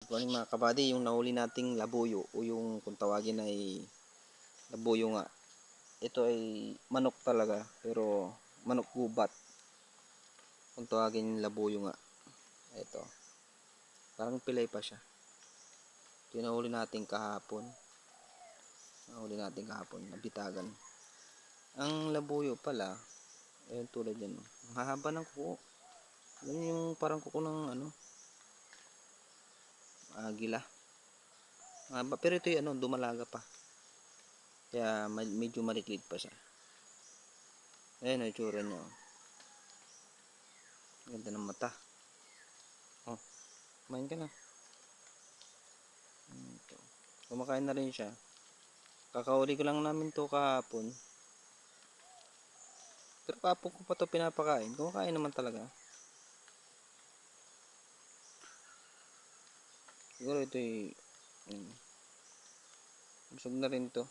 Good morning mga kabady, yung nahuli nating labuyo o yung kung tawagin ay labuyo nga. Ito ay manok talaga pero manok gubat. Kung tawagin labuyo nga. Ito. Parang pilay pa siya. Ito yung nahuli nating kahapon. Nabitagan. Ang labuyo pala, ayun tulad yan. Ang hahaba ng kuko. Yan yung parang kuko ng agila. Pero ito yung dumalaga pa. Kaya medyo maliit pa siya. Ayan ang itsura niya. Ganda ng mata. Oh, kumain ka na. Kumakain na rin siya. Kakauli ko lang namin to kahapon. Pero kahapon ko pa to pinapakain. Kumakain naman talaga. Siguro ito busog na rin to.